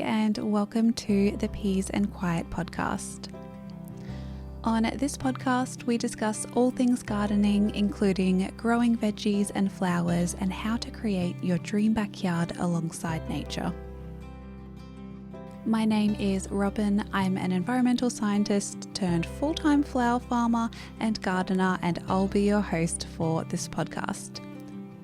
and welcome to the Peas and Quiet podcast. On this podcast, we discuss all things gardening, including growing veggies and flowers and how to create your dream backyard alongside nature. My name is Robin. I'm an environmental scientist turned full-time flower farmer and gardener, and I'll be your host for this podcast.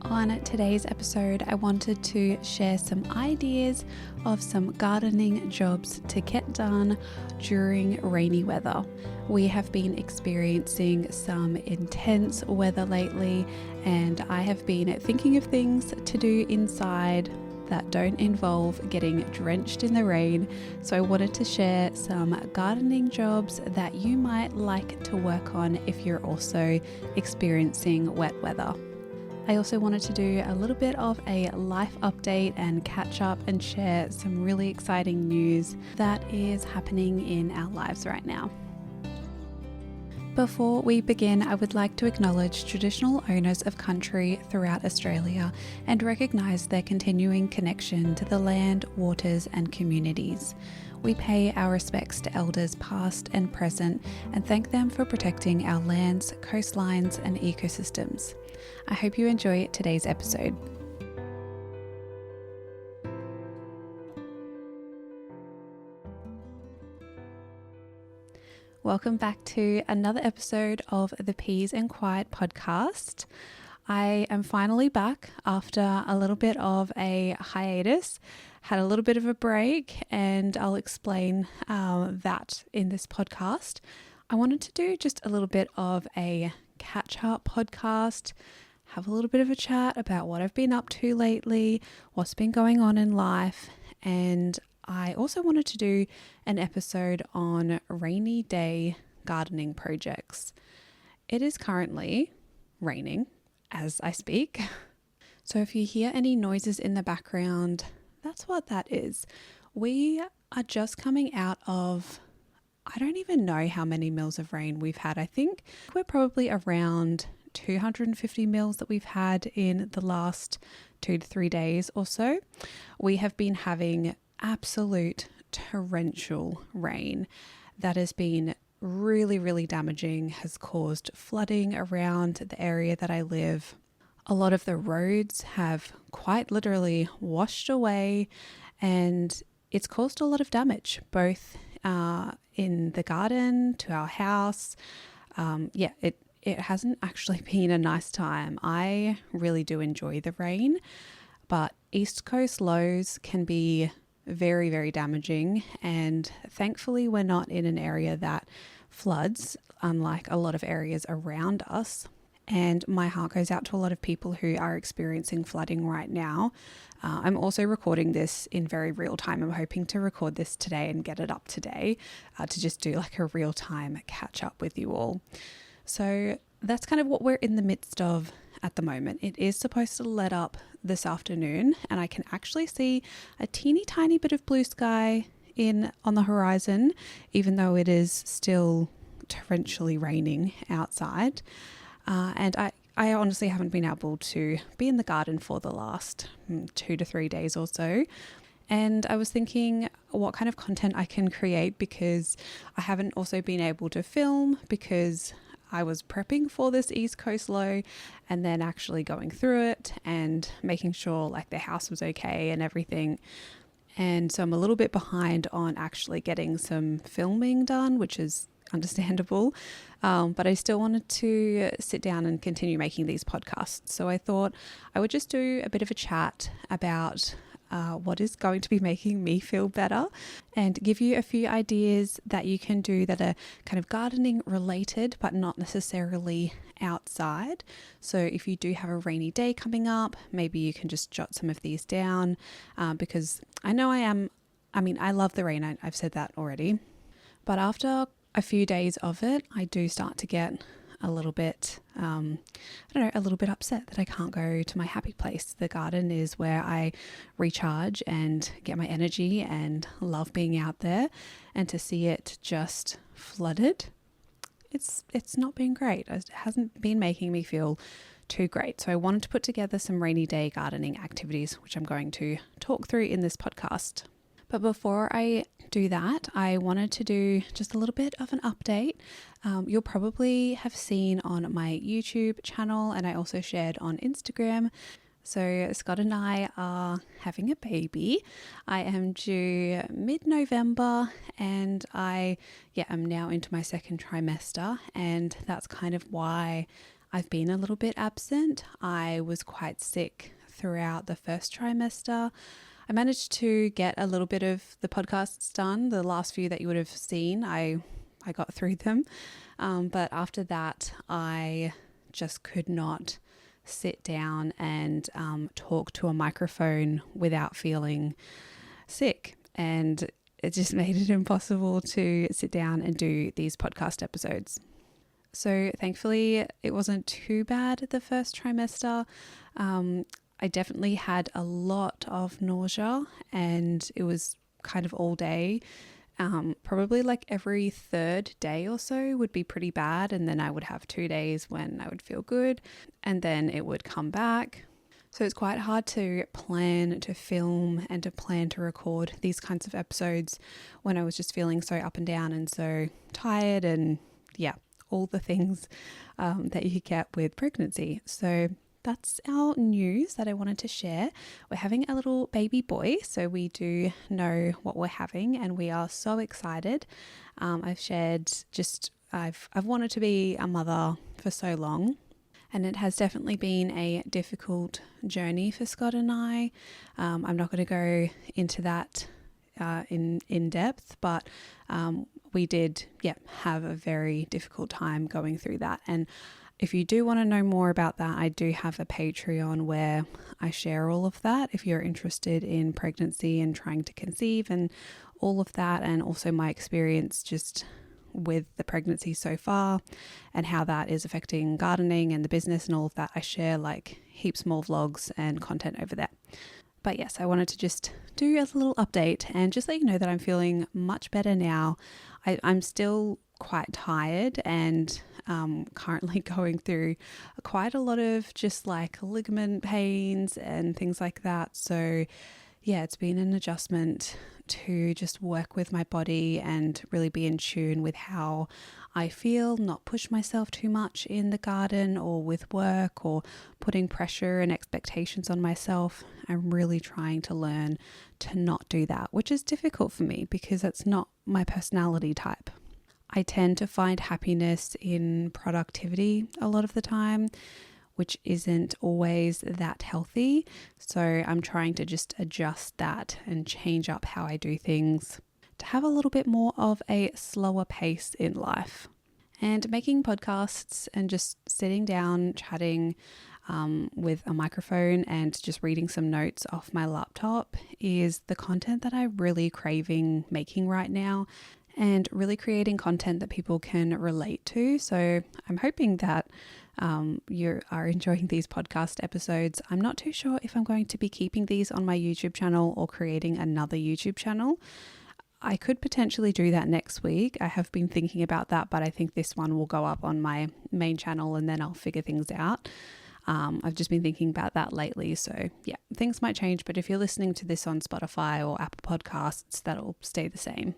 On today's episode, I wanted to share some ideas of some gardening jobs to get done during rainy weather. We have been experiencing some intense weather lately, and I have been thinking of things to do inside that don't involve getting drenched in the rain. So I wanted to share some gardening jobs that you might like to work on if you're also experiencing wet weather. I also wanted to do a little bit of a life update and catch up and share some really exciting news that is happening in our lives right now. Before we begin, I would like to acknowledge traditional owners of country throughout Australia and recognise their continuing connection to the land, waters and communities. We pay our respects to elders past and present and thank them for protecting our lands, coastlines and ecosystems. I hope you enjoy today's episode. Welcome back to another episode of the Peas and Quiet podcast. I am finally back after a little bit of a hiatus, had a little bit of a break, and I'll explain that in this podcast. I wanted to do just a little bit of a catch-up podcast, have a little bit of a chat about what I've been up to lately, what's been going on in life, and I also wanted to do an episode on rainy day gardening projects. It is currently raining as I speak. So if you hear any noises in the background, that's what that is. We are just coming out of, I don't even know how many mils of rain we've had. I think we're probably around 250 mils that we've had in the last 2 to 3 days or so. We have been having absolute torrential rain that has been really, really damaging, has caused flooding around the area that I live. A lot of the roads have quite literally washed away, and it's caused a lot of damage, both in the garden, to our house. It hasn't actually been a nice time. I really do enjoy the rain, but East Coast lows can be very, very damaging, and thankfully we're not in an area that floods, unlike a lot of areas around us. And my heart goes out to a lot of people who are experiencing flooding right now. I'm also recording this in very real time. I'm hoping to record this today and get it up today to just do like a real time catch up with you all. So that's kind of what we're in the midst of at the moment. It is supposed to let up this afternoon, and I can actually see a teeny tiny bit of blue sky on the horizon, even though it is still torrentially raining outside. And I honestly haven't been able to be in the garden for the last 2 to 3 days or so. And I was thinking what kind of content I can create, because I haven't also been able to film because I was prepping for this East Coast low and then actually going through it and making sure like the house was okay and everything. And so I'm a little bit behind on actually getting some filming done, which is understandable. But I still wanted to sit down and continue making these podcasts. So I thought I would just do a bit of a chat about what is going to be making me feel better and give you a few ideas that you can do that are kind of gardening related, but not necessarily outside. So if you do have a rainy day coming up, maybe you can just jot some of these down because I know I love the rain. I've said that already. But after a few days of it, I do start to get a little bit, a little bit upset that I can't go to my happy place. The garden is where I recharge and get my energy and love being out there. And to see it just flooded, it's not been great. It hasn't been making me feel too great. So I wanted to put together some rainy day gardening activities, which I'm going to talk through in this podcast. But before I do that, I wanted to do just a little bit of an update. You'll probably have seen on my YouTube channel, and I also shared on Instagram. So Scott and I are having a baby. I am due mid-November, and I am now into my second trimester, and that's kind of why I've been a little bit absent. I was quite sick throughout the first trimester. I managed to get a little bit of the podcasts done. The last few that you would have seen, I got through them. But after that, I just could not sit down and talk to a microphone without feeling sick. And it just made it impossible to sit down and do these podcast episodes. So thankfully, it wasn't too bad the first trimester. I definitely had a lot of nausea, and it was kind of all day. Probably like every third day or so would be pretty bad, and then I would have 2 days when I would feel good, and then it would come back. So it's quite hard to plan to film and to plan to record these kinds of episodes when I was just feeling so up and down and so tired, and all the things that you get with pregnancy. So that's our news that I wanted to share. We're having a little baby boy, so we do know what we're having, and we are so excited. I've wanted to be a mother for so long, and it has definitely been a difficult journey for Scott and I. I'm not going to go into that in depth, but we did have a very difficult time going through that. And if you do want to know more about that, I do have a Patreon where I share all of that if you're interested in pregnancy and trying to conceive and all of that, and also my experience just with the pregnancy so far and how that is affecting gardening and the business and all of that. I share like heaps more vlogs and content over there. But yes, I wanted to just do a little update and just let you know that I'm feeling much better now. I'm still quite tired and currently going through quite a lot of just like ligament pains and things like that. So it's been an adjustment to just work with my body and really be in tune with how I feel, not push myself too much in the garden or with work or putting pressure and expectations on myself. I'm really trying to learn to not do that, which is difficult for me because that's not my personality type. I tend to find happiness in productivity a lot of the time, which isn't always that healthy. So I'm trying to just adjust that and change up how I do things to have a little bit more of a slower pace in life. And making podcasts and just sitting down, chatting with a microphone and just reading some notes off my laptop is the content that I'm really craving making right now, and really creating content that people can relate to. So I'm hoping that you are enjoying these podcast episodes. I'm not too sure if I'm going to be keeping these on my YouTube channel or creating another YouTube channel. I could potentially do that next week. I have been thinking about that, but I think this one will go up on my main channel and then I'll figure things out. I've just been thinking about that lately. So things might change, but if you're listening to this on Spotify or Apple Podcasts, that'll stay the same.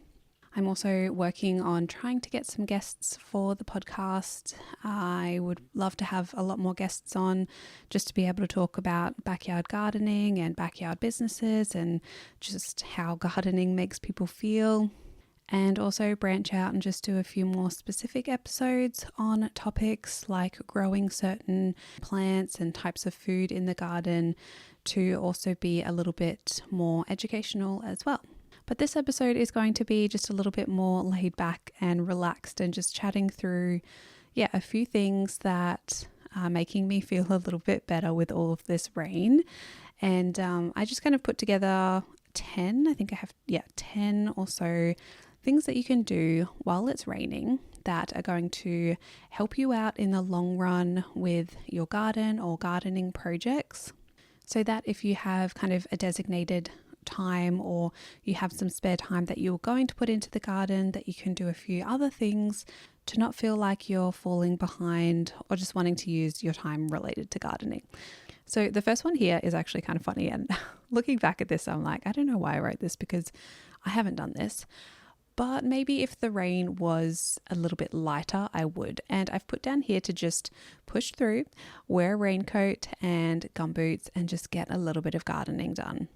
I'm also working on trying to get some guests for the podcast. I would love to have a lot more guests on just to be able to talk about backyard gardening and backyard businesses and just how gardening makes people feel. And also branch out and just do a few more specific episodes on topics like growing certain plants and types of food in the garden to also be a little bit more educational as well. But this episode is going to be just a little bit more laid back and relaxed and just chatting through, a few things that are making me feel a little bit better with all of this rain. And I just kind of put together 10 or so things that you can do while it's raining that are going to help you out in the long run with your garden or gardening projects, so that if you have kind of a designated time or you have some spare time that you're going to put into the garden, that you can do a few other things to not feel like you're falling behind or just wanting to use your time related to gardening. So the first one here is actually kind of funny. And looking back at this, I'm like, I don't know why I wrote this because I haven't done this. But maybe if the rain was a little bit lighter, I would. And I've put down here to just push through, wear a raincoat and gumboots, and just get a little bit of gardening done.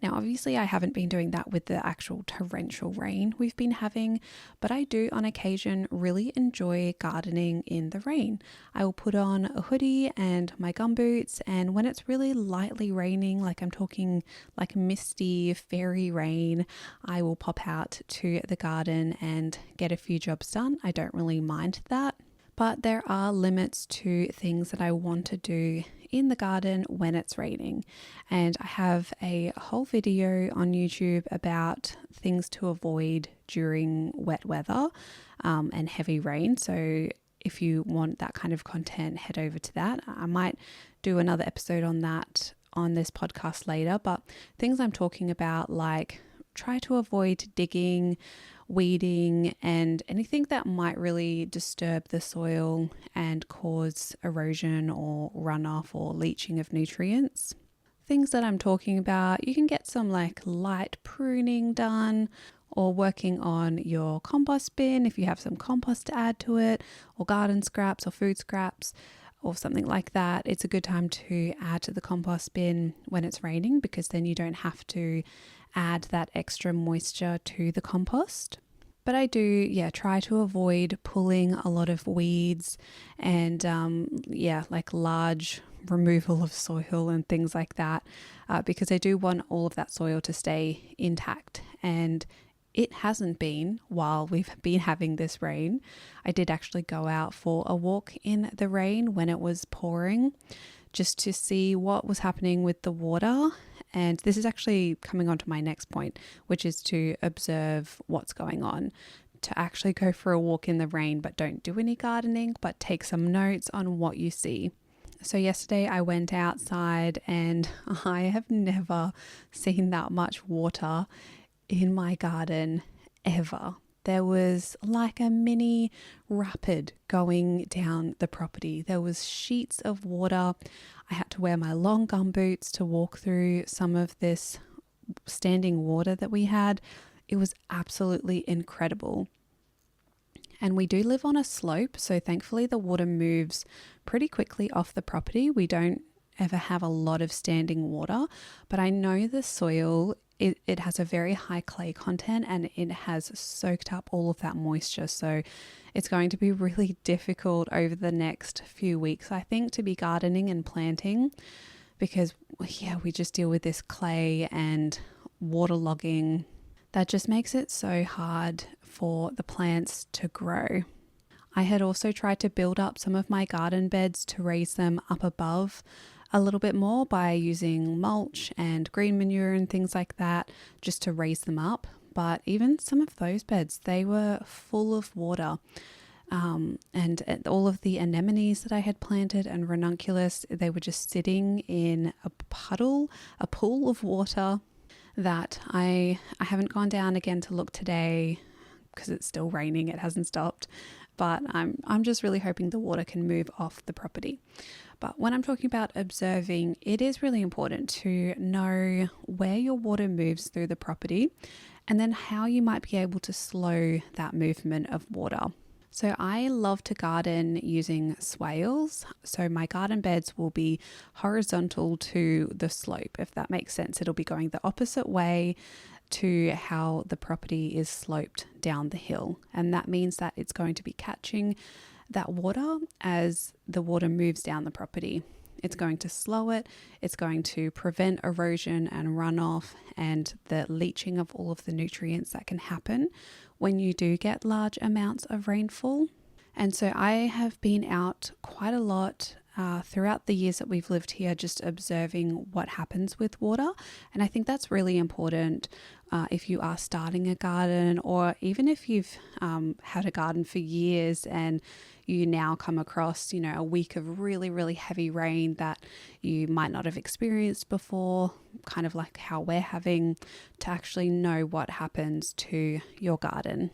Now, obviously, I haven't been doing that with the actual torrential rain we've been having, but I do on occasion really enjoy gardening in the rain. I will put on a hoodie and my gumboots, and when it's really lightly raining, like I'm talking like misty, fairy rain, I will pop out to the garden and get a few jobs done. I don't really mind that. But there are limits to things that I want to do in the garden when it's raining. And I have a whole video on YouTube about things to avoid during wet weather and heavy rain. So if you want that kind of content, head over to that. I might do another episode on that on this podcast later. But things I'm talking about, like try to avoid digging, weeding, and anything that might really disturb the soil and cause erosion or runoff or leaching of nutrients. Things that I'm talking about, you can get some like light pruning done, or working on your compost bin if you have some compost to add to it, or garden scraps or food scraps or something like that. It's a good time to add to the compost bin when it's raining, because then you don't have to add that extra moisture to the compost. But I do, try to avoid pulling a lot of weeds and, like large removal of soil and things like that, because I do want all of that soil to stay intact. And it hasn't been while we've been having this rain. I did actually go out for a walk in the rain when it was pouring, just to see what was happening with the water. And this is actually coming on to my next point, which is to observe what's going on. To actually go for a walk in the rain, but don't do any gardening, but take some notes on what you see. So yesterday I went outside and I have never seen that much water in my garden ever. There was like a mini rapid going down the property. There was sheets of water. I had to wear my long gumboots to walk through some of this standing water that we had. It was absolutely incredible. And we do live on a slope, so thankfully the water moves pretty quickly off the property. We don't ever have a lot of standing water, but I know the soil, it has a very high clay content and it has soaked up all of that moisture. So it's going to be really difficult over the next few weeks, I think, to be gardening and planting, because we just deal with this clay and waterlogging that just makes it so hard for the plants to grow. I had also tried to build up some of my garden beds to raise them up above a little bit more by using mulch and green manure and things like that, just to raise them up. But even some of those beds, they were full of water. And all of the anemones that I had planted and ranunculus, they were just sitting in a pool of water that I haven't gone down again to look today because it's still raining. It hasn't stopped, but I'm just really hoping the water can move off the property. But when I'm talking about observing, it is really important to know where your water moves through the property and then how you might be able to slow that movement of water. So I love to garden using swales. So my garden beds will be horizontal to the slope, if that makes sense. It'll be going the opposite way to how the property is sloped down the hill. And that means that it's going to be catching that water as the water moves down the property. It's going to slow it. It's going to prevent erosion and runoff and the leaching of all of the nutrients that can happen when you do get large amounts of rainfall. And so I have been out quite a lot throughout the years that we've lived here, just observing what happens with water. And I think that's really important if you are starting a garden, or even if you've had a garden for years and you now come across, a week of really, really heavy rain that you might not have experienced before, kind of like how we're having, to actually know what happens to your garden.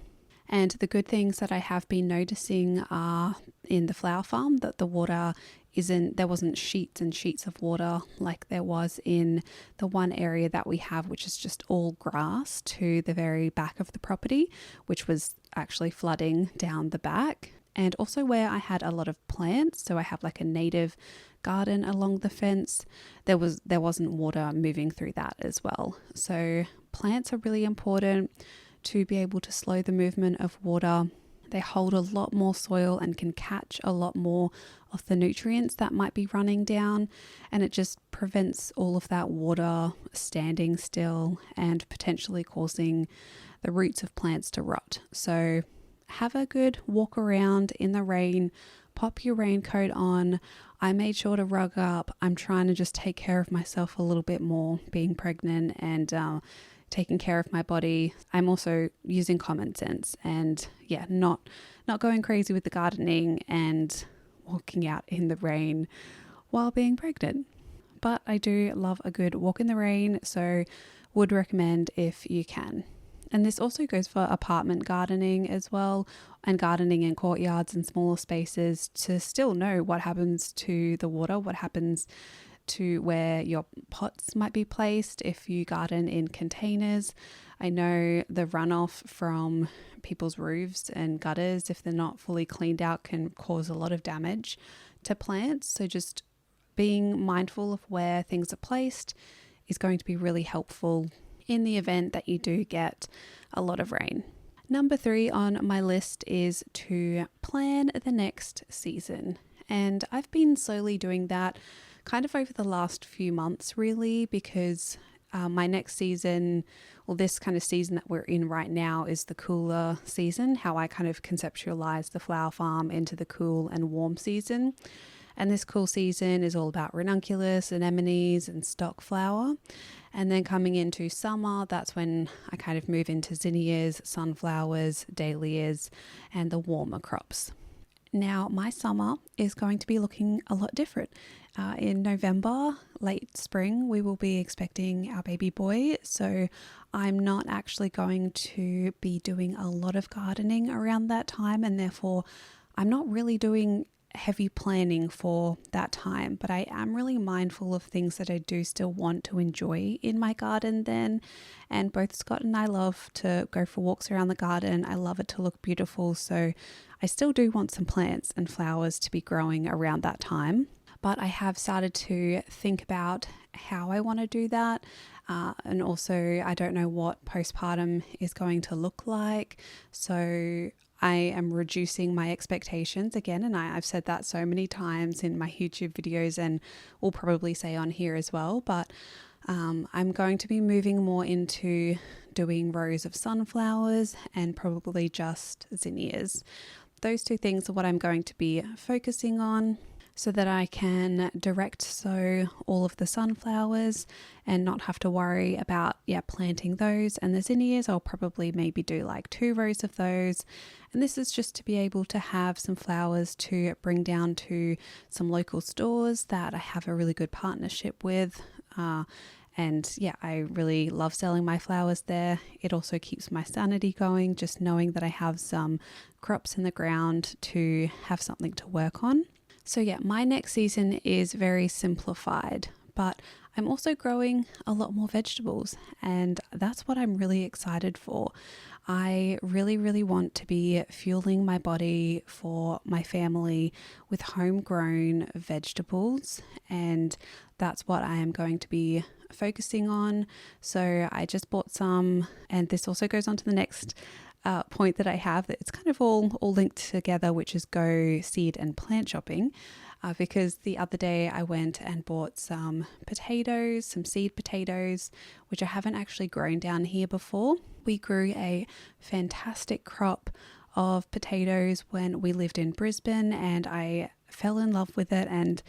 And the good things that I have been noticing are in the flower farm that the water there wasn't sheets and sheets of water like there was in the one area that we have, which is just all grass to the very back of the property, which was actually flooding down the back. And also where I had a lot of plants, so I have like a native garden along the fence, there wasn't water moving through that as well. So plants are really important to be able to slow the movement of water. They hold a lot more soil and can catch a lot more of the nutrients that might be running down, and it just prevents all of that water standing still and potentially causing the roots of plants to rot. So have a good walk around in the rain, pop your raincoat on. I made sure to rug up. I'm trying to just take care of myself a little bit more being pregnant and taking care of my body. I'm also using common sense and not going crazy with the gardening and walking out in the rain while being pregnant. But I do love a good walk in the rain, so would recommend if you can. And this also goes for apartment gardening as well, and gardening in courtyards and smaller spaces, to still know what happens to the water, what happens to where your pots might be placed if you garden in containers. I know the runoff from people's roofs and gutters, if they're not fully cleaned out, can cause a lot of damage to plants. So just being mindful of where things are placed is going to be really helpful in the event that you do get a lot of rain. Number 3 on my list is to plan the next season. And I've been slowly doing that kind of over the last few months, really, because my next season, or this kind of season that we're in right now, is the cooler season, how I kind of conceptualize the flower farm into the cool and warm season. And this cool season is all about ranunculus, anemones, and stock flower. And then coming into summer, that's when I kind of move into zinnias, sunflowers, dahlias, and the warmer crops. Now, my summer is going to be looking a lot different. In November, late spring, we will be expecting our baby boy. So I'm not actually going to be doing a lot of gardening around that time, and therefore I'm not really doing heavy planning for that time, but I am really mindful of things that I do still want to enjoy in my garden then. And both Scott and I love to go for walks around the garden. I love it to look beautiful, so I still do want some plants and flowers to be growing around that time. But I have started to think about how I want to do that. And also, I don't know what postpartum is going to look like. So I am reducing my expectations again. And I've said that so many times in my YouTube videos, and will probably say on here as well. But I'm going to be moving more into doing rows of sunflowers and probably just zinnias. Those two things are what I'm going to be focusing on, so that I can direct sow all of the sunflowers and not have to worry about planting those. And the zinnias, I'll probably maybe do like 2 rows of those. And this is just to be able to have some flowers to bring down to some local stores that I have a really good partnership with. And I really love selling my flowers there. It also keeps my sanity going, just knowing that I have some crops in the ground to have something to work on. So my next season is very simplified, but I'm also growing a lot more vegetables, and that's what I'm really excited for. I really, really want to be fueling my body for my family with homegrown vegetables, and that's what I am going to be focusing on. So I just bought some, and this also goes on to the next point that I have, that it's kind of all linked together, which is go seed and plant shopping, because the other day I went and bought some potatoes, some seed potatoes, which I haven't actually grown down here before. We grew a fantastic crop of potatoes when we lived in Brisbane, and I fell in love with it, and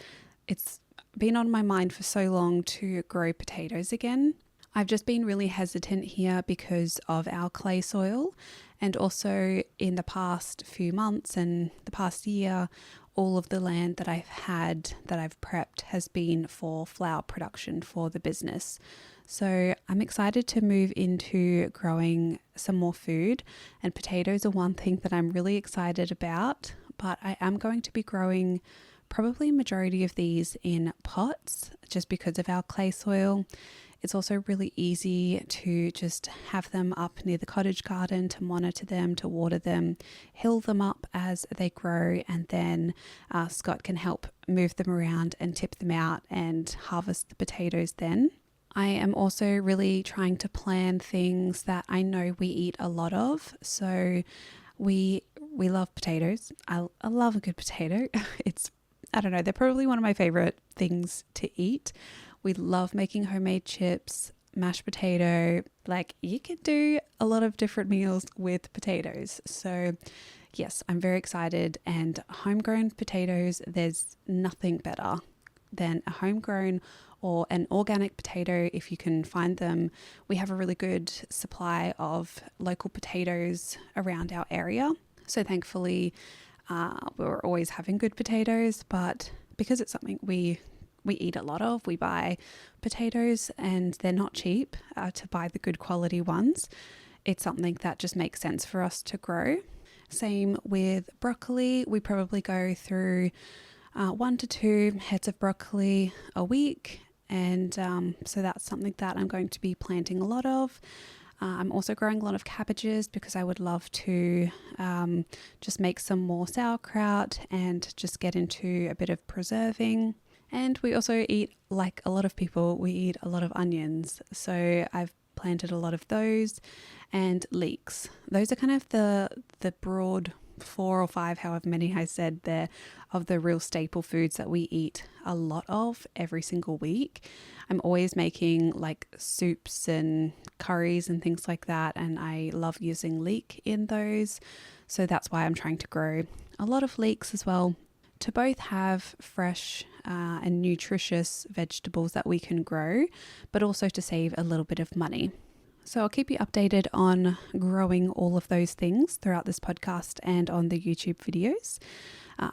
it's been on my mind for so long to grow potatoes again. I've just been really hesitant here because of our clay soil, and also in the past few months and the past year, all of the land that I've prepped has been for flour production for the business. So I'm excited to move into growing some more food, and potatoes are one thing that I'm really excited about, but I am going to be growing probably majority of these in pots just because of our clay soil. It's also really easy to just have them up near the cottage garden, to monitor them, to water them, hill them up as they grow, and then Scott can help move them around and tip them out and harvest the potatoes then. I am also really trying to plan things that I know we eat a lot of. So we love potatoes. I love a good potato. I don't know, they're probably one of my favorite things to eat. We love making homemade chips, mashed potato. Like, you can do a lot of different meals with potatoes. So yes, I'm very excited. And homegrown potatoes, there's nothing better than a homegrown or an organic potato if you can find them. We have a really good supply of local potatoes around our area. So thankfully, we're always having good potatoes, but because it's something we eat a lot of, we buy potatoes and they're not cheap to buy the good quality ones. It's something that just makes sense for us to grow. Same with broccoli. We probably go through 1 to 2 heads of broccoli a week. And so that's something that I'm going to be planting a lot of. I'm also growing a lot of cabbages because I would love to just make some more sauerkraut and just get into a bit of preserving. And we also eat, like a lot of people, we eat a lot of onions. So I've planted a lot of those, and leeks. Those are kind of the broad 4 or 5, however many I said there, of the real staple foods that we eat a lot of every single week. I'm always making like soups and curries and things like that, and I love using leek in those. So that's why I'm trying to grow a lot of leeks as well, to both have fresh and nutritious vegetables that we can grow, but also to save a little bit of money. So I'll keep you updated on growing all of those things throughout this podcast and on the YouTube videos.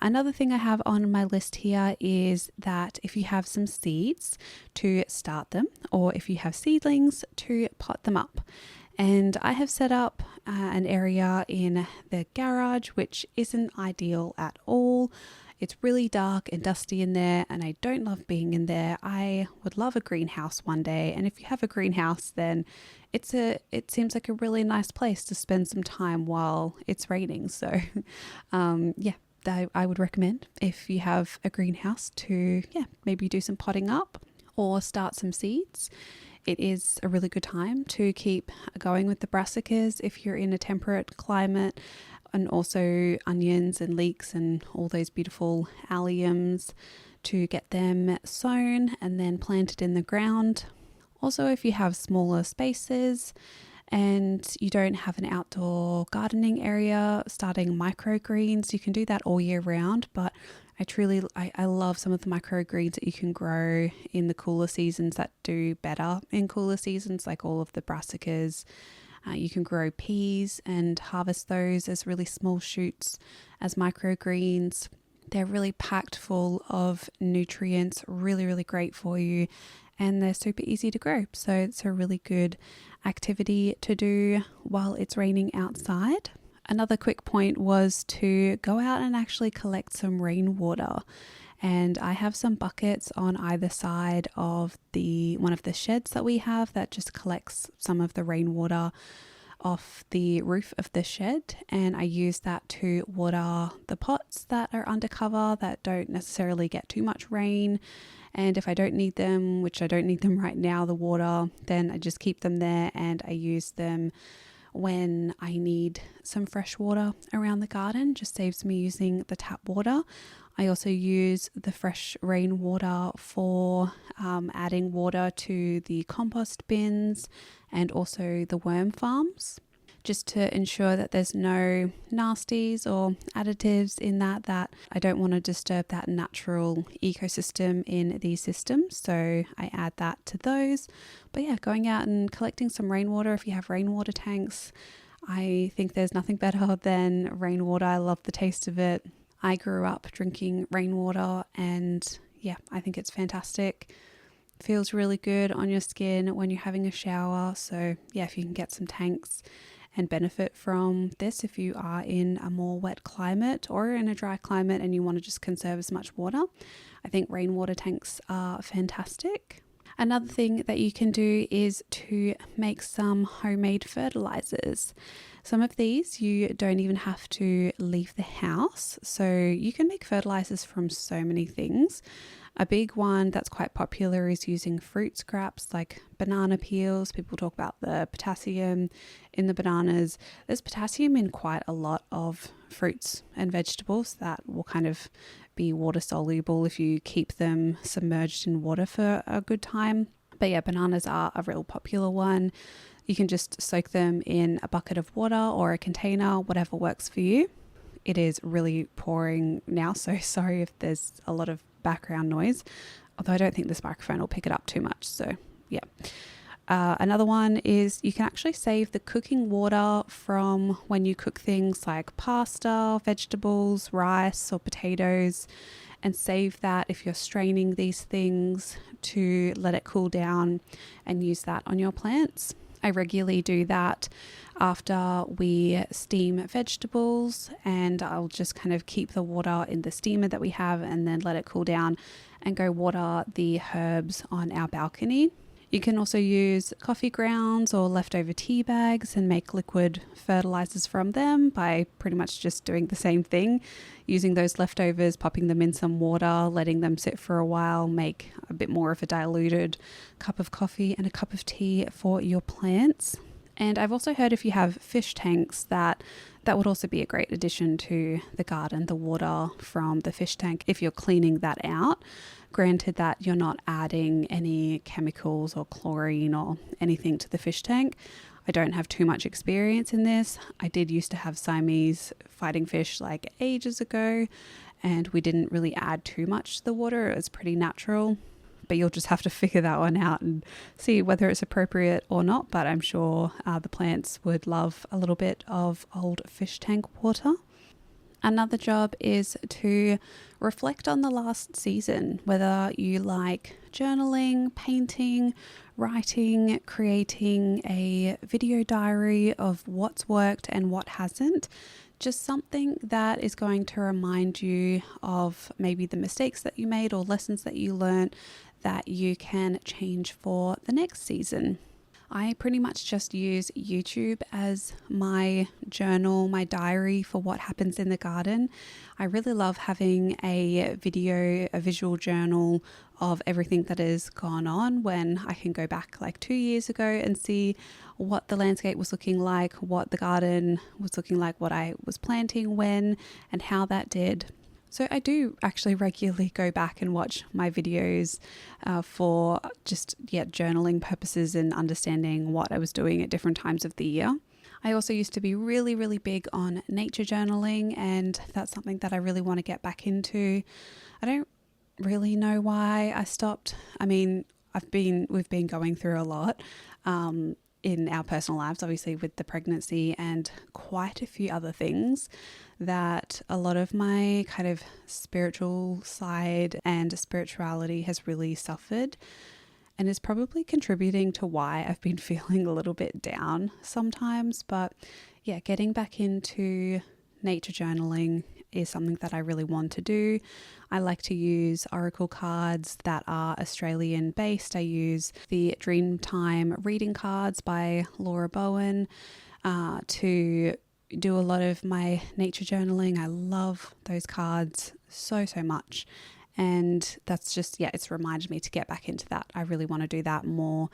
Another thing I have on my list here is that if you have some seeds, to start them, or if you have seedlings, to pot them up. And I have set up an area in the garage, which isn't ideal at all. It's really dark and dusty in there, and I don't love being in there. I would love a greenhouse one day, and if you have a greenhouse, then it seems like a really nice place to spend some time while it's raining. So I would recommend, if you have a greenhouse, to maybe do some potting up or start some seeds. It is a really good time to keep going with the brassicas if you're in a temperate climate, and also onions and leeks and all those beautiful alliums, to get them sown and then planted in the ground. Also, if you have smaller spaces and you don't have an outdoor gardening area, starting microgreens, you can do that all year round. But I love some of the microgreens that you can grow in the cooler seasons that do better in cooler seasons, like all of the brassicas. You can grow peas and harvest those as really small shoots as microgreens. They're really packed full of nutrients, really, really great for you, and they're super easy to grow. So it's a really good activity to do while it's raining outside. Another quick point was to go out and actually collect some rainwater. And I have some buckets on either side of one of the sheds that we have that just collects some of the rainwater off the roof of the shed, and I use that to water the pots that are under cover that don't necessarily get too much rain. And if I don't need them, which I don't need them right now, the water, then I just keep them there, and I use them when I need some fresh water around the garden. Just saves me using the tap water. I also use the fresh rainwater for adding water to the compost bins and also the worm farms, just to ensure that there's no nasties or additives in that I don't want to disturb that natural ecosystem in these systems. So I add that to those. But yeah, going out and collecting some rainwater, if you have rainwater tanks, I think there's nothing better than rainwater. I love the taste of it. I grew up drinking rainwater, and yeah, I think it's fantastic. Feels really good on your skin when you're having a shower. So yeah, if you can get some tanks and benefit from this if you are in a more wet climate or in a dry climate and you want to just conserve as much water. I think rainwater tanks are fantastic. Another thing that you can do is to make some homemade fertilizers. Some of these you don't even have to leave the house, so you can make fertilizers from so many things. A big one that's quite popular is using fruit scraps like banana peels. People talk about the potassium in the bananas. There's potassium in quite a lot of fruits and vegetables that will kind of be water soluble if you keep them submerged in water for a good time. But yeah, bananas are a real popular one. You can just soak them in a bucket of water or a container, whatever works for you. It is really pouring now, so sorry if there's a lot of background noise, although I don't think this microphone will pick it up too much. So yeah. Another one is you can actually save the cooking water from when you cook things like pasta, vegetables, rice or potatoes, and save that if you're straining these things to let it cool down and use that on your plants. I regularly do that after we steam vegetables, and I'll just kind of keep the water in the steamer that we have and then let it cool down and go water the herbs on our balcony. You can also use coffee grounds or leftover tea bags and make liquid fertilizers from them by pretty much just doing the same thing, using those leftovers, popping them in some water, letting them sit for a while, make a bit more of a diluted cup of coffee and a cup of tea for your plants. And I've also heard if you have fish tanks that would also be a great addition to the garden, the water from the fish tank, if you're cleaning that out. Granted that you're not adding any chemicals or chlorine or anything to the fish tank. I don't have too much experience in this. I did used to have Siamese fighting fish like ages ago, and we didn't really add too much to the water. It was pretty natural. But you'll just have to figure that one out and see whether it's appropriate or not. But I'm sure the plants would love a little bit of old fish tank water. Another job is to reflect on the last season, whether you like journaling, painting, writing, creating a video diary of what's worked and what hasn't. Just something that is going to remind you of maybe the mistakes that you made or lessons that you learned that you can change for the next season. I pretty much just use YouTube as my journal, my diary for what happens in the garden. I really love having a visual journal of everything that has gone on, when I can go back like 2 years ago and see what the landscape was looking like, what the garden was looking like, what I was planting when, and how that did. So I do actually regularly go back and watch my videos for just journaling purposes and understanding what I was doing at different times of the year. I also used to be really, really big on nature journaling, and that's something that I really want to get back into. I don't really know why I stopped. I mean, we've been going through a lot in our personal lives, obviously with the pregnancy and quite a few other things, that a lot of my kind of spiritual side and spirituality has really suffered, and is probably contributing to why I've been feeling a little bit down sometimes. But yeah, getting back into nature journaling is something that I really want to do. I like to use oracle cards that are Australian based. I use the Dreamtime reading cards by Laura Bowen to do a lot of my nature journaling. I love those cards so much. And that's just, it's reminded me to get back into that. I really want to do that more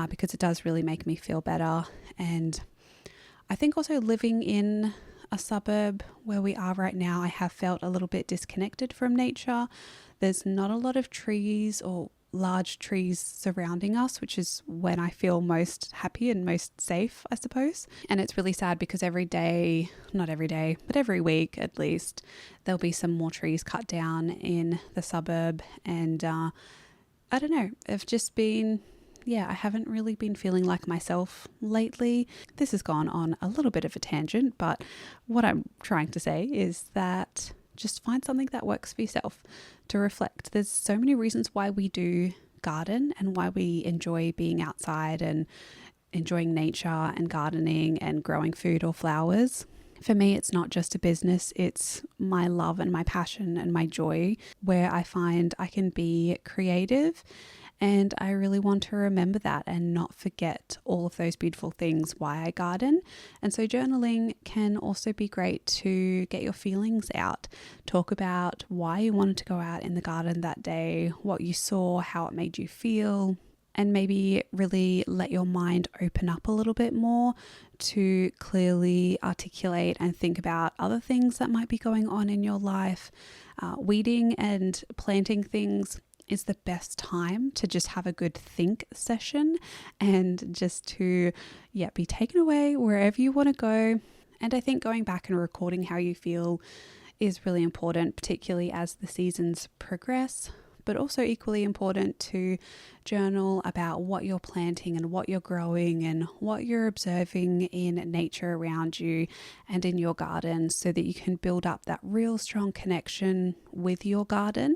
because it does really make me feel better. And I think also living in a suburb where we are right now, I have felt a little bit disconnected from nature. There's not a lot of trees or large trees surrounding us, which is when I feel most happy and most safe, I suppose. And it's really sad because every day, not every day, but every week at least, there'll be some more trees cut down in the suburb. And I don't know, I've just been I haven't really been feeling like myself lately. This has gone on a little bit of a tangent, but what I'm trying to say is that just find something that works for yourself to reflect. There's so many reasons why we do garden and why we enjoy being outside and enjoying nature and gardening and growing food or flowers. For me, it's not just a business, it's my love and my passion and my joy, where I find I can be creative. And I really want to remember that and not forget all of those beautiful things why I garden. And so journaling can also be great to get your feelings out. Talk about why you wanted to go out in the garden that day, what you saw, how it made you feel, and maybe really let your mind open up a little bit more to clearly articulate and think about other things that might be going on in your life. Weeding and planting things is the best time to just have a good think session and just to be taken away wherever you want to go. And I think going back and recording how you feel is really important, particularly as the seasons progress, but also equally important to journal about what you're planting and what you're growing and what you're observing in nature around you and in your garden, so that you can build up that real strong connection with your garden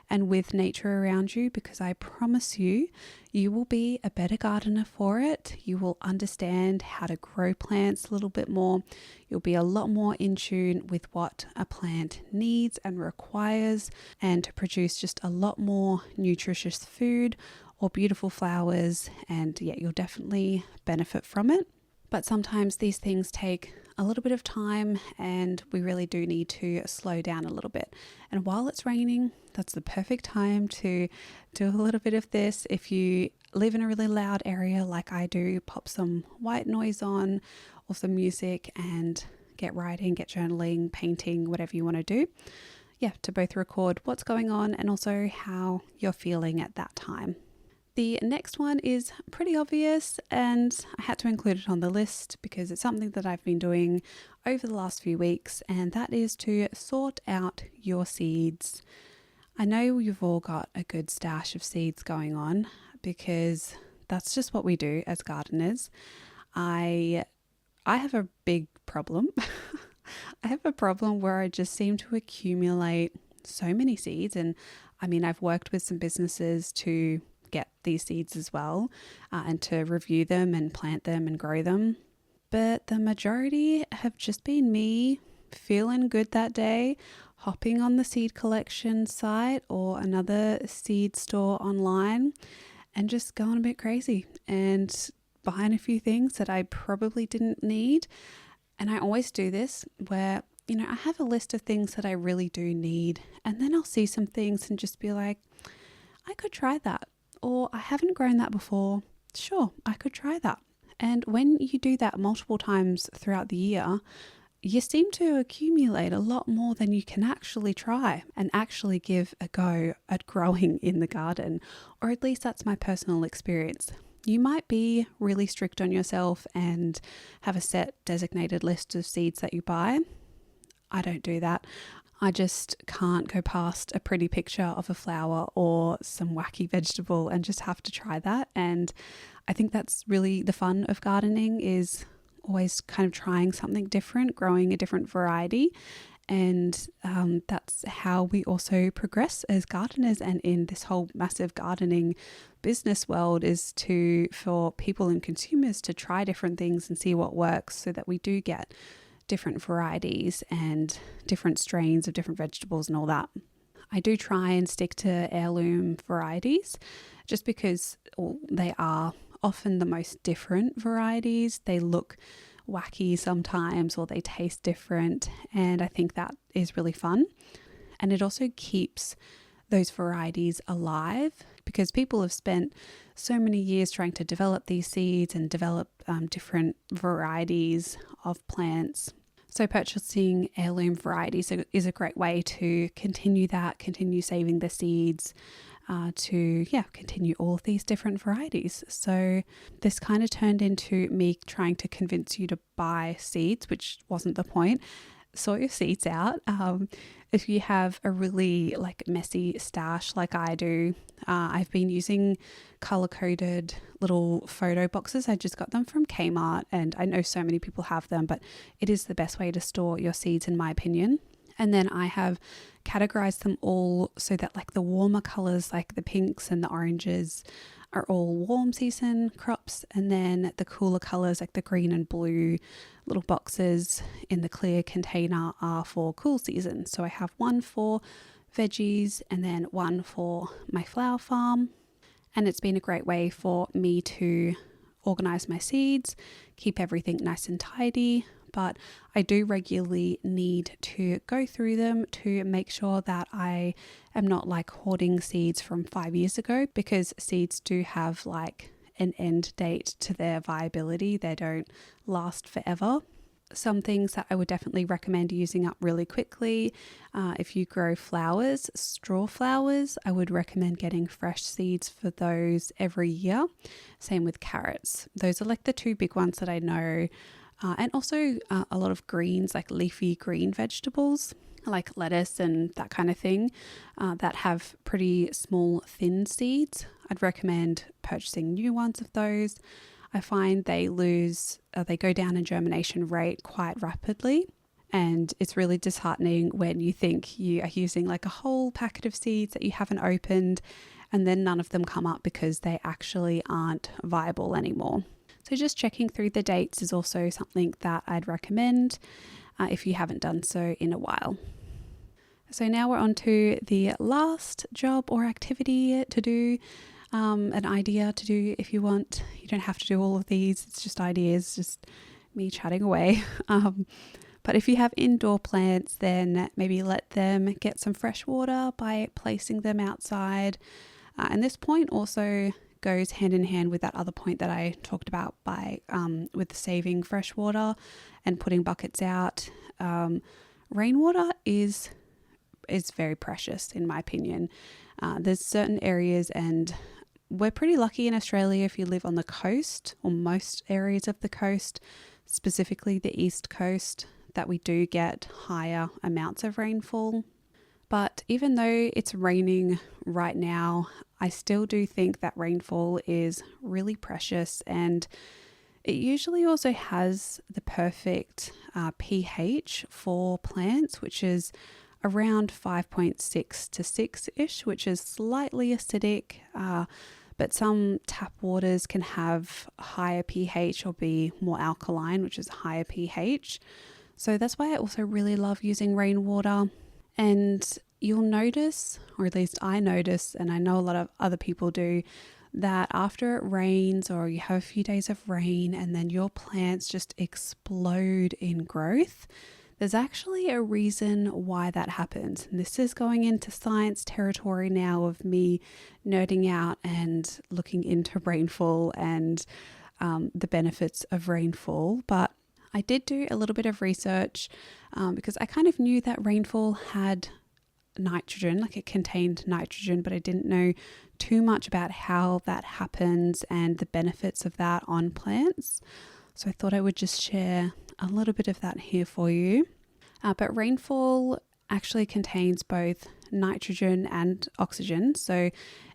and with nature around you, because I promise you, you will be a better gardener for it. You will understand how to grow plants a little bit more. You'll be a lot more in tune with what a plant needs and requires, and to produce just a lot more nutritious food or beautiful flowers. And you'll definitely benefit from it. But sometimes these things take a little bit of time, and we really do need to slow down a little bit. And while it's raining, that's the perfect time to do a little bit of this. If you live in a really loud area like I do, pop some white noise on or some music and get writing, get journaling, painting, whatever you want to do. To both record what's going on and also how you're feeling at that time. The next one is pretty obvious, and I had to include it on the list because it's something that I've been doing over the last few weeks, and that is to sort out your seeds. I know you've all got a good stash of seeds going on because that's just what we do as gardeners. I have a big problem. I have a problem where I just seem to accumulate so many seeds, and I mean, I've worked with some businesses to get these seeds as well, and to review them and plant them and grow them. But the majority have just been me feeling good that day, hopping on the seed collection site or another seed store online and just going a bit crazy and buying a few things that I probably didn't need. And I always do this where, I have a list of things that I really do need, and then I'll see some things and just be like, I could try that. Or I haven't grown that before. Sure, I could try that. And when you do that multiple times throughout the year, you seem to accumulate a lot more than you can actually try and actually give a go at growing in the garden. Or at least that's my personal experience. You might be really strict on yourself and have a set designated list of seeds that you buy. I don't do that. I just can't go past a pretty picture of a flower or some wacky vegetable and just have to try that. And I think that's really the fun of gardening, is always kind of trying something different, growing a different variety. And that's how we also progress as gardeners and in this whole massive gardening business world, is for people and consumers to try different things and see what works, so that we do get different varieties and different strains of different vegetables and all that. I do try and stick to heirloom varieties just because they are often the most different varieties. They look wacky sometimes, or they taste different, and I think that is really fun. And it also keeps those varieties alive, because people have spent so many years trying to develop these seeds and develop different varieties of plants. So purchasing heirloom varieties is a great way to continue saving the seeds, to continue all of these different varieties. So this kind of turned into me trying to convince you to buy seeds, which wasn't the point. Sort your seeds out. If you have a really messy stash like I do, I've been using color-coded little photo boxes. I just got them from Kmart, and I know so many people have them, but it is the best way to store your seeds in my opinion. And then I have categorized them all so that the warmer colors, like the pinks and the oranges, are all warm season crops, and then the cooler colors like the green and blue little boxes in the clear container are for cool season. So I have one for veggies and then one for my flower farm, and it's been a great way for me to organize my seeds, keep everything nice and tidy. But I do regularly need to go through them to make sure that I am not like hoarding seeds from 5 years ago, because seeds do have like an end date to their viability. They don't last forever. Some things that I would definitely recommend using up really quickly. If you grow flowers, straw flowers, I would recommend getting fresh seeds for those every year. Same with carrots. Those are like the two big ones that I know. And also a lot of greens, like leafy green vegetables, like lettuce and that kind of thing, that have pretty small, thin seeds. I'd recommend purchasing new ones of those. I find they go down in germination rate quite rapidly. And it's really disheartening when you think you are using like a whole packet of seeds that you haven't opened, and then none of them come up because they actually aren't viable anymore. So just checking through the dates is also something that I'd recommend if you haven't done so in a while. So now we're on to the last job or activity to do, an idea to do if you want. You don't have to do all of these. It's just ideas, just me chatting away. But if you have indoor plants, then maybe let them get some fresh water by placing them outside. And this point also goes hand in hand with that other point that I talked about with saving fresh water and putting buckets out. Rainwater is very precious in my opinion. There's certain areas, and we're pretty lucky in Australia if you live on the coast, or most areas of the coast, specifically the east coast, that we do get higher amounts of rainfall. But even though it's raining right now, I still do think that rainfall is really precious, and it usually also has the perfect pH for plants, which is around 5.6 to 6-ish, which is slightly acidic, but some tap waters can have higher pH or be more alkaline, which is higher pH. So that's why I also really love using rainwater. And you'll notice, or at least I notice, and I know a lot of other people do, that after it rains or you have a few days of rain and then your plants just explode in growth, there's actually a reason why that happens. And this is going into science territory now of me nerding out and looking into rainfall and the benefits of rainfall. But I did do a little bit of research because I kind of knew that rainfall had nitrogen, like it contained nitrogen, but I didn't know too much about how that happens and the benefits of that on plants. So I thought I would just share a little bit of that here for you. But rainfall actually contains both nitrogen and oxygen. So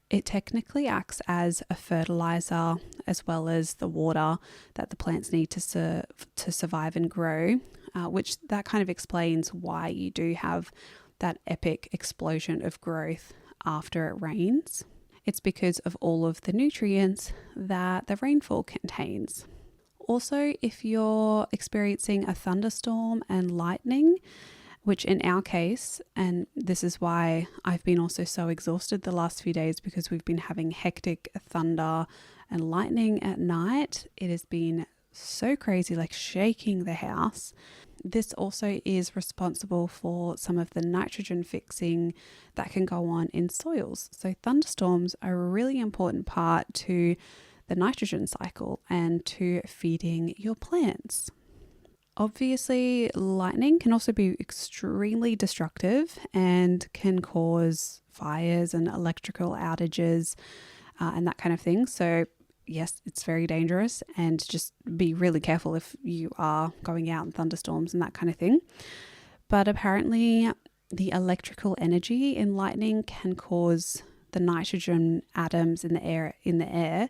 it technically acts as a fertilizer as well as the water that the plants need to survive and grow, which that kind of explains why you do have that epic explosion of growth after it rains. It's because of all of the nutrients that the rainfall contains. Also, if you're experiencing a thunderstorm and lightning, which in our case, and this is why I've been also so exhausted the last few days, because we've been having hectic thunder and lightning at night. It has been so crazy, like shaking the house. This also is responsible for some of the nitrogen fixing that can go on in soils. So thunderstorms are a really important part to the nitrogen cycle and to feeding your plants. Obviously, lightning can also be extremely destructive and can cause fires and electrical outages and that kind of thing. So yes, it's very dangerous, and just be really careful if you are going out in thunderstorms and that kind of thing. But apparently the electrical energy in lightning can cause the nitrogen atoms in the air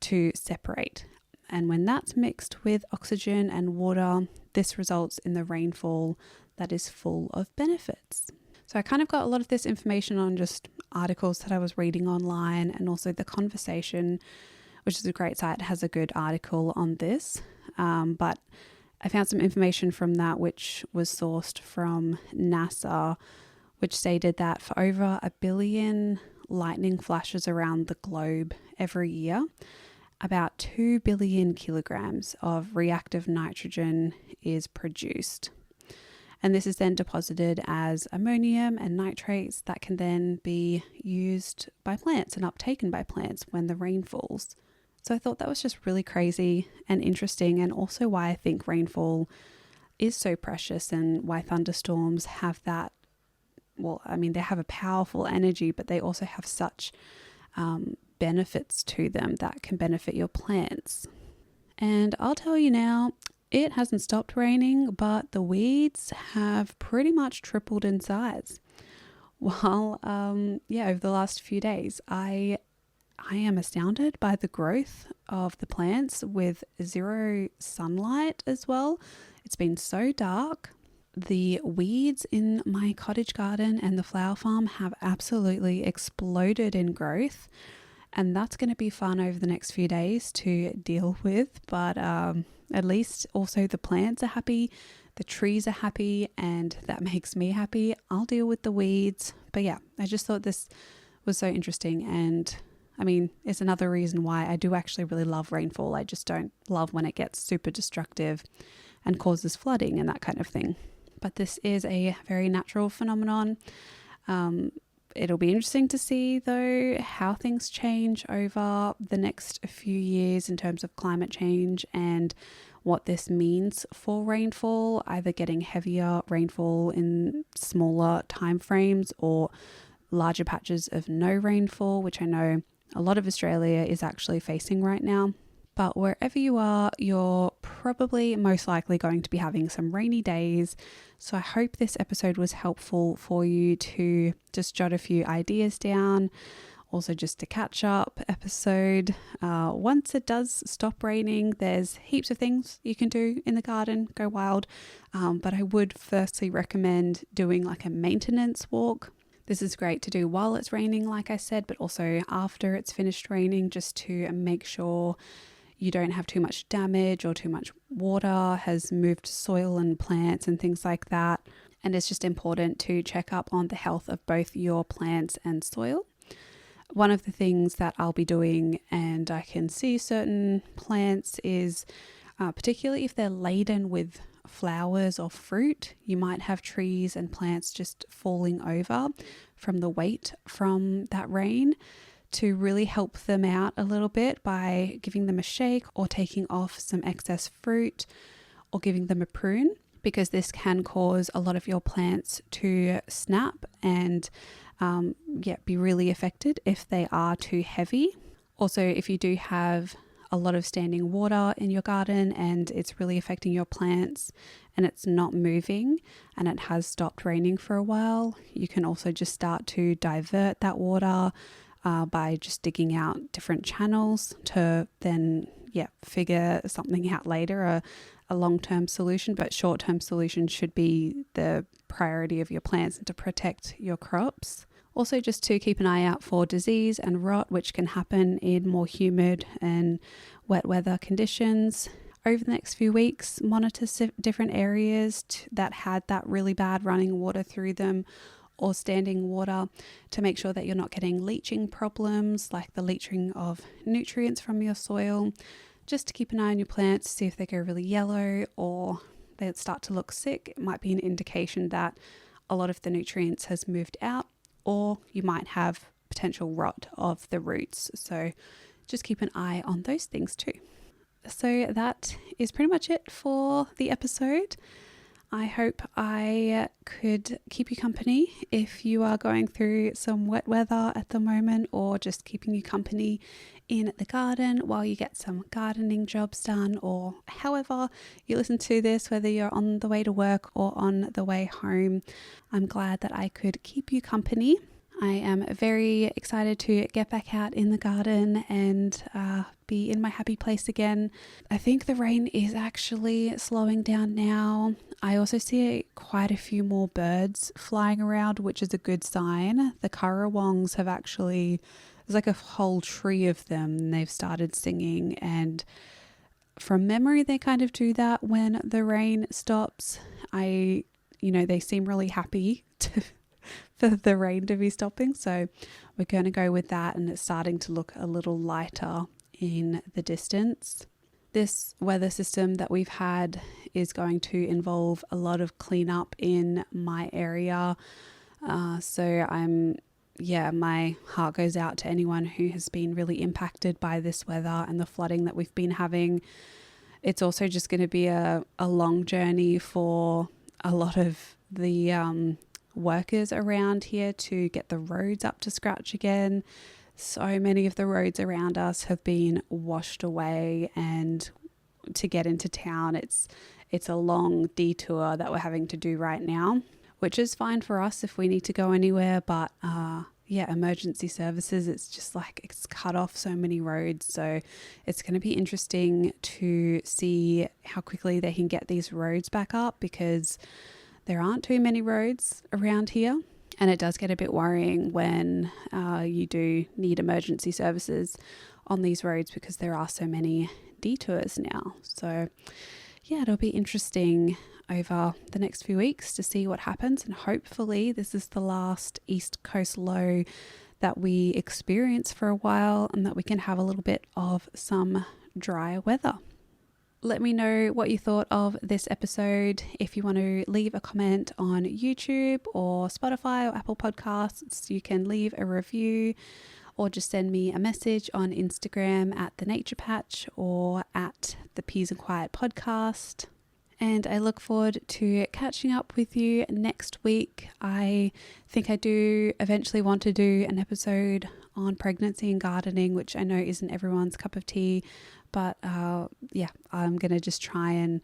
to separate. And when that's mixed with oxygen and water, this results in the rainfall that is full of benefits. So I kind of got a lot of this information on just articles that I was reading online, and also The Conversation, which is a great site, has a good article on this. But I found some information from that which was sourced from NASA, which stated that for over 1 billion lightning flashes around the globe every year, about 2 billion kilograms of reactive nitrogen is produced. And this is then deposited as ammonium and nitrates that can then be used by plants and uptaken by plants when the rain falls. So I thought that was just really crazy and interesting, and also why I think rainfall is so precious and why thunderstorms have that, well, I mean, they have a powerful energy, but they also have such benefits to them that can benefit your plants. And I'll tell you now, it hasn't stopped raining, but the weeds have pretty much tripled in size. While, over the last few days, I am astounded by the growth of the plants with zero sunlight as well. It's been so dark. The weeds in my cottage garden and the flower farm have absolutely exploded in growth. And that's going to be fun over the next few days to deal with. But at least also the plants are happy, the trees are happy, and that makes me happy. I'll deal with the weeds. But yeah, I just thought this was so interesting. And I mean, it's another reason why I do actually really love rainfall. I just don't love when it gets super destructive and causes flooding and that kind of thing. But this is a very natural phenomenon. It'll be interesting to see, though, how things change over the next few years in terms of climate change and what this means for rainfall, either getting heavier rainfall in smaller time frames or larger patches of no rainfall, which I know a lot of Australia is actually facing right now. But wherever you are, you're probably most likely going to be having some rainy days. So I hope this episode was helpful for you to just jot a few ideas down. Also just a catch up episode. Once it does stop raining, there's heaps of things you can do in the garden, go wild. But I would firstly recommend doing like a maintenance walk. This is great to do while it's raining, like I said, but also after it's finished raining, just to make sure you don't have too much damage or too much water has moved soil and plants and things like that. And it's just important to check up on the health of both your plants and soil. One of the things that I'll be doing, and I can see certain plants, is particularly if they're laden with flowers or fruit, you might have trees and plants just falling over from the weight from that rain. To really help them out a little bit by giving them a shake or taking off some excess fruit or giving them a prune, because this can cause a lot of your plants to snap and be really affected if they are too heavy. Also, if you do have a lot of standing water in your garden and it's really affecting your plants and it's not moving and it has stopped raining for a while, you can also just start to divert that water by just digging out different channels to then figure something out later, a long-term solution. But short-term solution should be the priority of your plants and to protect your crops. Also, just to keep an eye out for disease and rot, which can happen in more humid and wet weather conditions. Over the next few weeks, monitor different areas that had that really bad running water through them or standing water, to make sure that you're not getting leaching problems like the leaching of nutrients from your soil. Just to keep an eye on your plants, see if they go really yellow or they start to look sick. It might be an indication that a lot of the nutrients has moved out, or you might have potential rot of the roots. So just keep an eye on those things too. So that is pretty much it for the episode. I hope I could keep you company if you are going through some wet weather at the moment, or just keeping you company in the garden while you get some gardening jobs done, or however you listen to this, whether you're on the way to work or on the way home. I'm glad that I could keep you company. I am very excited to get back out in the garden and be in my happy place again. I think the rain is actually slowing down now. I also see quite a few more birds flying around, which is a good sign. The currawongs have actually, there's like a whole tree of them, and they've started singing, and from memory they kind of do that when the rain stops. They seem really happy for the rain to be stopping, so we're going to go with that, and it's starting to look a little lighter in the distance. This weather system that we've had is going to involve a lot of cleanup in my area, so my heart goes out to anyone who has been really impacted by this weather and the flooding that we've been having. It's also just going to be a long journey for a lot of the workers around here to get the roads up to scratch again. So many of the roads around us have been washed away, and to get into town, it's a long detour that we're having to do right now, which is fine for us if we need to go anywhere. But emergency services, it's cut off so many roads. So it's going to be interesting to see how quickly they can get these roads back up, because there aren't too many roads around here. And it does get a bit worrying when you do need emergency services on these roads, because there are so many detours now. So it'll be interesting over the next few weeks to see what happens, and hopefully this is the last East Coast low that we experience for a while, and that we can have a little bit of some drier weather. Let me know what you thought of this episode. If you want to leave a comment on YouTube or Spotify or Apple Podcasts, you can leave a review, or just send me a message on Instagram at The Nature Patch or at the Peas and Quiet Podcast. And I look forward to catching up with you next week. I think I do eventually want to do an episode on pregnancy and gardening, which I know isn't everyone's cup of tea. But I'm going to just try and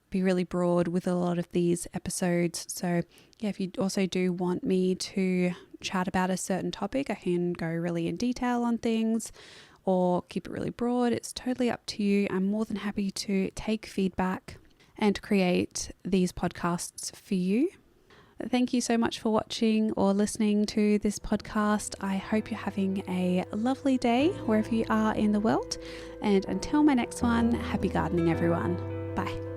be really broad with a lot of these episodes. So if you also do want me to chat about a certain topic, I can go really in detail on things or keep it really broad. It's totally up to you. I'm more than happy to take feedback and create these podcasts for you. Thank you so much for watching or listening to this podcast. I hope you're having a lovely day wherever you are in the world. And until my next one, happy gardening, everyone. Bye.